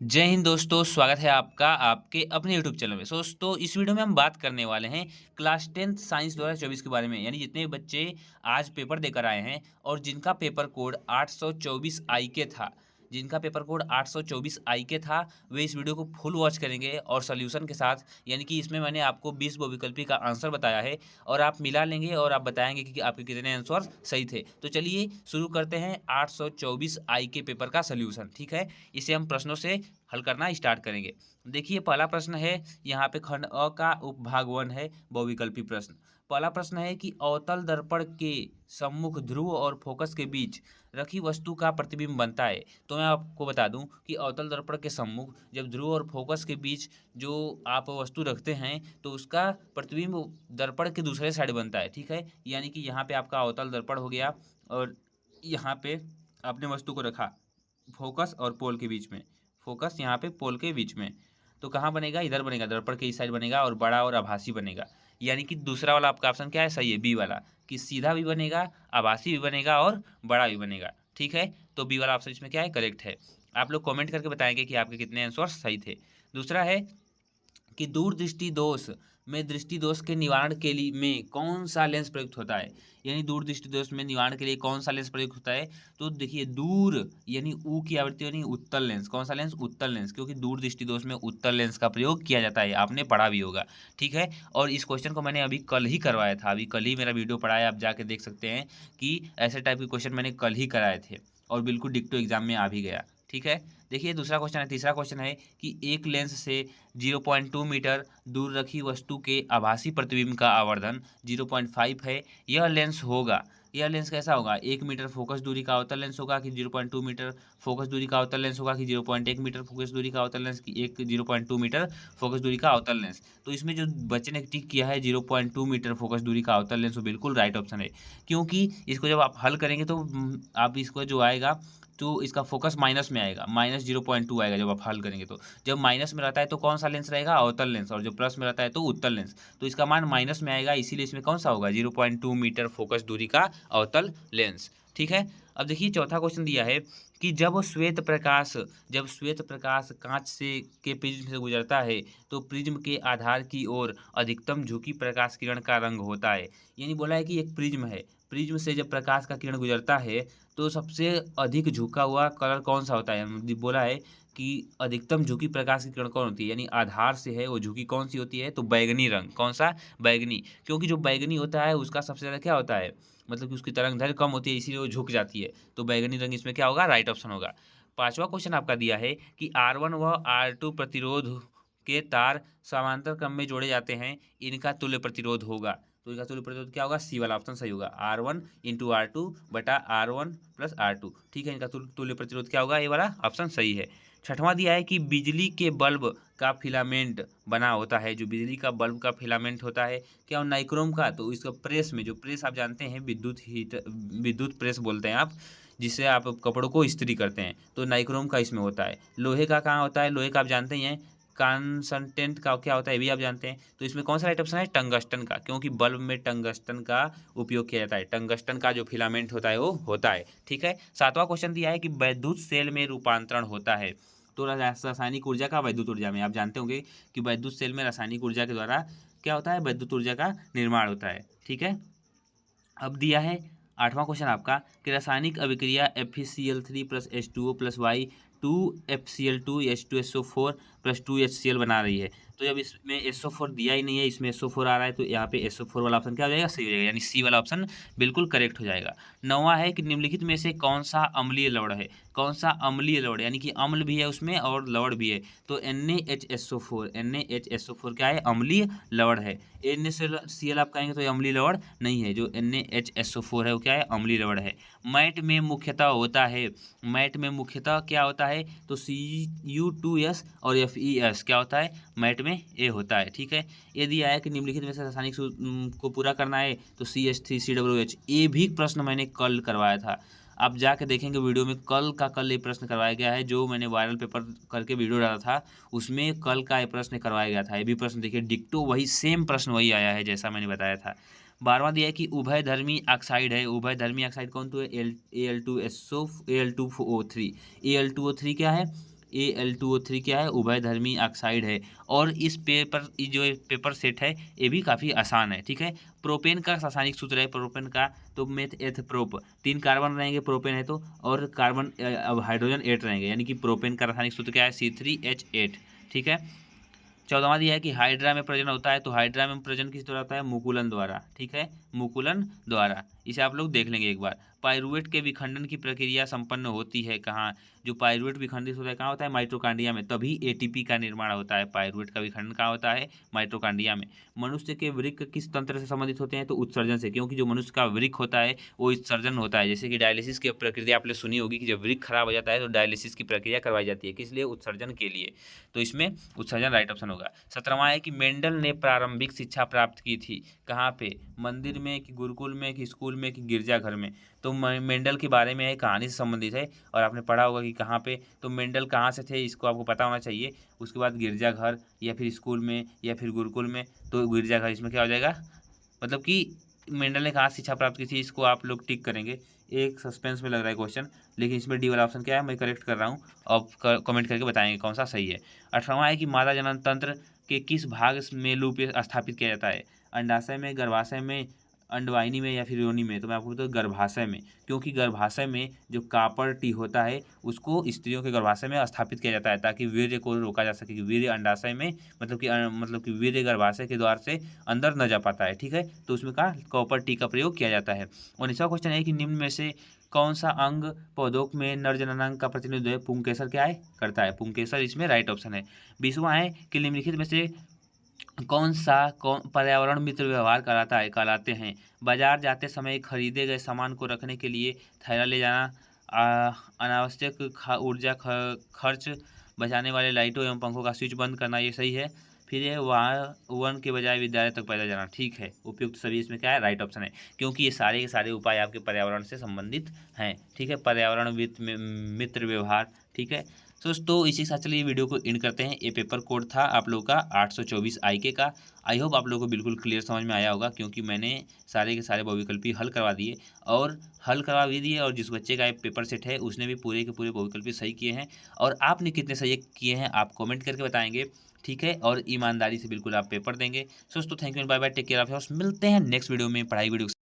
जय हिंद दोस्तों, स्वागत है आपका आपके अपने यूट्यूब चैनल में। दोस्तों, इस वीडियो में हम बात करने वाले हैं क्लास 10th साइंस 2024 के बारे में। यानी जितने बच्चे आज पेपर देकर आए हैं और जिनका पेपर कोड 824 आई के था, जिनका पेपर कोड 824 आई के था, वे इस वीडियो को फुल वॉच करेंगे और सॉल्यूशन के साथ। यानी कि इसमें मैंने आपको 20 बहुविकल्पी का आंसर बताया है और आप मिला लेंगे और आप बताएंगे कि आपके कितने आंसर सही थे। तो चलिए शुरू करते हैं 824 आई के पेपर का सॉल्यूशन। ठीक है, इसे हम प्रश्नों से हल करना स्टार्ट करेंगे। देखिए, पहला प्रश्न है, यहाँ पे खंड अ का उपभाग 1 है, बहुविकल्पी प्रश्न। पहला प्रश्न है कि अवतल दर्पण के सम्मुख ध्रुव और फोकस के बीच रखी वस्तु का प्रतिबिंब बनता है। तो मैं आपको बता दूं कि अवतल दर्पण के सम्मुख जब ध्रुव और फोकस के बीच जो आप वस्तु रखते हैं तो उसका प्रतिबिंब दर्पण के दूसरे साइड बनता है। ठीक है, यानी कि यहाँ पे आपका अवतल दर्पण हो गया और यहाँ पे आपने वस्तु को रखा फोकस और पोल के बीच में। फोकस यहाँ पे पोल के बीच में, तो कहाँ बनेगा? इधर बनेगा, दर्पण के इस साइड बनेगा और बड़ा और आभासी बनेगा। यानी कि दूसरा वाला आपका ऑप्शन क्या है? सही है, बी वाला, कि सीधा भी बनेगा, आभासी भी बनेगा और बड़ा भी बनेगा। ठीक है, तो बी वाला ऑप्शन इसमें क्या है? करेक्ट है। आप लोग कमेंट करके बताएंगे कि आपके कितने आंसर सही थे। दूसरा है कि दूरदृष्टि दोष में दृष्टि दोष के निवारण के लिए में कौन सा लेंस प्रयुक्त होता है? यानी दूरदृष्टि दोष में निवारण के लिए कौन सा लेंस प्रयुक्त होता है? तो देखिए, दूर यानी ऊ की आवृत्ति यानी उत्तल लेंस। कौन सा लेंस? उत्तल लेंस, क्योंकि दूरदृष्टि दोष में उत्तल लेंस का प्रयोग किया जाता है। आपने पढ़ा भी होगा। ठीक है, और इस क्वेश्चन को मैंने अभी कल ही करवाया था, अभी कल ही मेरा वीडियो पढ़ा है, आप जाके देख सकते हैं कि ऐसे टाइप के क्वेश्चन मैंने कल ही कराए थे और बिल्कुल डिक्टो एग्जाम में आ भी गया। ठीक है, देखिए दूसरा क्वेश्चन है, तीसरा क्वेश्चन है कि एक लेंस से 0.2 मीटर दूर रखी वस्तु के आभासी प्रतिबिंब का आवर्धन 0.5 है। यह लेंस कैसा होगा? 1 मीटर फोकस दूरी का अवतल लेंस होगा कि 0.2 मीटर फोकस दूरी का अवतल लेंस होगा कि 0.1 मीटर फोकस दूरी का अवतल लेंस की 0.2 मीटर फोकस दूरी का अवतल लेंस। तो इसमें जो बच्चे ने टिक किया है 0.2 मीटर फोकस दूरी का अवतल लेंस, वो बिल्कुल राइट ऑप्शन है। क्योंकि इसको जब आप हल करेंगे तो आप इसको जो आएगा तो इसका फोकस माइनस में आएगा, -0.2 आएगा जब आप हल करेंगे तो। जब माइनस में रहता है तो कौन सा लेंस रहेगा? अवतल लेंस, और जब प्लस में रहता है तो उत्तल लेंस। तो इसका मान माइनस में आएगा, इसीलिए इसमें कौन सा होगा? 0.2 मीटर फोकस दूरी का अवतल लेंस। ठीक है, अब देखिए चौथा क्वेश्चन दिया है कि जब श्वेत प्रकाश कांच से के प्रिज्म से गुजरता है तो प्रिज्म के आधार की ओर अधिकतम झुकी प्रकाश किरण का रंग होता है। यानी बोला है कि एक प्रिज्म है, प्रिज्म से जब प्रकाश का किरण गुजरता है तो सबसे अधिक झुका हुआ कलर कौन सा होता है? बोला है कि अधिकतम झुकी प्रकाश की किरण कौन होती है, यानी आधार से है वो झुकी कौन सी होती है? तो बैगनी रंग। कौन सा? बैगनी। क्योंकि जो बैगनी होता है उसका सबसे ज़्यादा क्या होता है, मतलब कि उसकी तरंगदैर्घ्य कम होती है, इसीलिए वो झुक जाती है। तो बैगनी रंग इसमें क्या होगा? राइट ऑप्शन होगा। पांचवा क्वेश्चन आपका दिया है कि R1 व R2 प्रतिरोध के तार समांतर क्रम में जोड़े जाते हैं, इनका तुल्य प्रतिरोध होगा। तो इनका तुल्य प्रतिरोध क्या होगा? सी वाला ऑप्शन सही होगा, R1 इंटू R2 बटा R1 प्लस R2। ठीक है, इनका तुल्य प्रतिरोध क्या होगा? ये वाला ऑप्शन सही है। छठवां दिया है कि बिजली के बल्ब का फिलामेंट बना होता है, जो बिजली का बल्ब का फिलामेंट होता है क्या? नाइक्रोम का। तो इसका प्रेस में, जो प्रेस आप जानते हैं विद्युत प्रेस बोलते हैं आप, जिससे आप कपड़ों को इस्त्री करते हैं, तो नाइक्रोम का इसमें होता है। लोहे का कहाँ होता है? लोहे का आप जानते ही हैं, कॉन्सनट्रेंट का क्या होता है? ये भी आप जानते हैं। तो इसमें कौन सा राइट ऑप्शन है? टंगस्टन का, क्योंकि बल्ब में टंगस्टन का उपयोग किया जाता है। टंगस्टन का जो फिलामेंट होता है वो होता है। ठीक है, सातवां क्वेश्चन दिया है कि वैद्युत सेल में रूपांतरण होता है। तो रासायनिक ऊर्जा का वैद्युत ऊर्जा में, आप जानते होंगे कि वैद्युत सेल में रासायनिक ऊर्जा के द्वारा क्या होता है? वैद्युत ऊर्जा का निर्माण होता है। ठीक है, अब दिया है आठवां क्वेश्चन आपका कि रासायनिक अभिक्रिया FeCl3 plus H2O plus Y 2FCl2 H2SO4 plus 2HCl बना रही है। तो जब इसमें SO4 दिया ही नहीं है, इसमें SO4 आ रहा है, तो यहाँ पे SO4 वाला ऑप्शन क्या हो जाएगा? सही हो जाएगा, यानी सी वाला ऑप्शन बिल्कुल करेक्ट हो जाएगा। नौवां है कि निम्नलिखित में से कौन सा अम्लीय लवण है? कौन सा अम्लीय लवण, यानी कि अम्ल भी है उसमें और लवण भी है। तो NaHSO4 क्या है? अम्लीय लवण है। NaCl आप कहेंगे तो ये अम्लीय लवण नहीं है। जो NaHSO4 है वो क्या है? अम्लीय लवण है। मैट में मुख्यतः क्या होता है? तो Cu2S और Fe क्या होता है? मैट में ए होता है। ठीक है, यदि आया कि निम्नलिखित में से रासायनिक को पूरा करना है तो CH3COOH। ये भी प्रश्न मैंने कल करवाया था, आप जाके देखेंगे वीडियो में, कल ये प्रश्न करवाया गया है, जो मैंने वायरल पेपर करके वीडियो डाला था उसमें कल का ये प्रश्न करवाया गया था। ये भी प्रश्न देखिए, डिक्टो वही सेम प्रश्न वही आया है जैसा मैंने बताया था। 12वां दिया है कि उभयधर्मी ऑक्साइड है। उभयधर्मी ऑक्साइड कौन? तो Al2SO Al2O3। Al2O3 क्या है? Al2O3 क्या है, उभयधर्मी ऑक्साइड है। और इस पेपर जो पेपर सेट है ये भी काफ़ी आसान है, ठीक है। प्रोपेन का रासायनिक सूत्र है प्रोपेन का, तो मेथ एथ प्रोप, 3 कार्बन रहेंगे प्रोपेन है तो, और कार्बन अब हाइड्रोजन 8 रहेंगे, यानी कि प्रोपेन का रासायनिक सूत्र क्या है, C3H8, ठीक है। 14वां दिया है कि हाइड्रा में प्रजनन होता है, तो हाइड्रा में प्रजनन किस द्वारा होता है, मुकुलन द्वारा, ठीक है, मुकुलन द्वारा। इसे आप लोग देख लेंगे एक बार। पाइरूवेट के विखंडन की प्रक्रिया संपन्न होती है कहाँ, जो पाइरूवेट विखंडित होता है कहाँ होता है, माइटोकांड्रिया में, तभी एटीपी का निर्माण होता है। पाइरूवेट का विखंडन कहाँ होता है, माइटोकांड्रिया में। मनुष्य के वृक्क किस तंत्र से संबंधित होते हैं, तो उत्सर्जन से, क्योंकि जो मनुष्य का वृक्क होता है वो उत्सर्जन होता है। जैसे कि डायलिसिस की प्रक्रिया आपने सुनी होगी कि जब वृक्क खराब हो जाता है तो डायलिसिस की प्रक्रिया करवाई जाती है, किस लिए, उत्सर्जन के लिए। तो इसमें उत्सर्जन राइट ऑप्शन होगा। 17वां है कि मेंडल ने प्रारंभिक शिक्षा प्राप्त की थी कहाँ पे, मंदिर में कि गुरुकुल में कि स्कूल में कि गिरजाघर में। तो मेंडल के बारे में कहानी से संबंधित है और आपने पढ़ा होगा कि कहाँ पे, तो मेंडल कहाँ से थे इसको आपको पता होना चाहिए। उसके बाद गिरजाघर या फिर स्कूल में या फिर गुरुकुल में, तो गिरजाघर इसमें क्या हो जाएगा, मतलब कि मेंडल ने कहाँ शिक्षा प्राप्त की थी, इसको आप लोग टिक करेंगे। एक सस्पेंस में लग रहा है क्वेश्चन, लेकिन इसमें डी वाला ऑप्शन क्या है, मैं करेक्ट कर रहा हूँ, आप कमेंट करके बताएंगे कौन सा सही है। 18वां है कि मादा जनन तंत्र के किस भाग में लूप स्थापित किया जाता है, अंडाशय में, गर्भाशय में, अंडवाहिनी में या फिर योनि में। तो मैं आपको बताऊँ गर्भाशय में, क्योंकि गर्भाशय में जो कापर टी होता है उसको स्त्रियों के गर्भाशय में स्थापित किया जाता है ताकि वीर्य को रोका जा सके, कि वीर्य अंडाशय में, मतलब कि वीर्य गर्भाशय के द्वार से अंदर न जा पाता है, ठीक है। तो उसमें का कॉपर टी का प्रयोग किया जाता है। और 19वां क्वेश्चन है कि निम्न में से कौन सा अंग पौधों में नर जननांग का प्रतिनिधित्व है, पुंकेसर क्या है, करता है, पुंकेसर इसमें राइट ऑप्शन है। 20वां है कि निम्नलिखित में से कौन पर्यावरण मित्र व्यवहार कहलाते हैं, बाजार जाते समय खरीदे गए सामान को रखने के लिए थैला ले जाना, अनावश्यक ऊर्जा खर्च, बचाने वाले लाइटों एवं पंखों का स्विच बंद करना, ये सही है। फिर ये वाहन के बजाय विद्यालय तक पैदल जाना, ठीक है। उपयुक्त सभी इसमें क्या है, राइट ऑप्शन है, क्योंकि ये सारे के सारे उपाय आपके पर्यावरण से संबंधित हैं, ठीक है। पर्यावरण मित्र व्यवहार, ठीक है। दोस्तों इसी के साथ चलिए वीडियो को एंड करते हैं। ये पेपर कोड था आप लोगों का 824 IK का। आई होप आप लोगों को बिल्कुल क्लियर समझ में आया होगा, क्योंकि मैंने सारे के सारे बहुविकल्पी हल करवा दिए, और हल करवा भी दिए, और जिस बच्चे का ये पेपर सेट है उसने भी पूरे के पूरे बहुविकल्पी सही किए हैं। और आपने कितने सही किए हैं आप कमेंट करके बताएंगे, ठीक है। और ईमानदारी से बिल्कुल आप पेपर देंगे। दोस्तों thank you and bye bye, take care of yourself, मिलते हैं नेक्स्ट वीडियो में पढ़ाई वीडियो।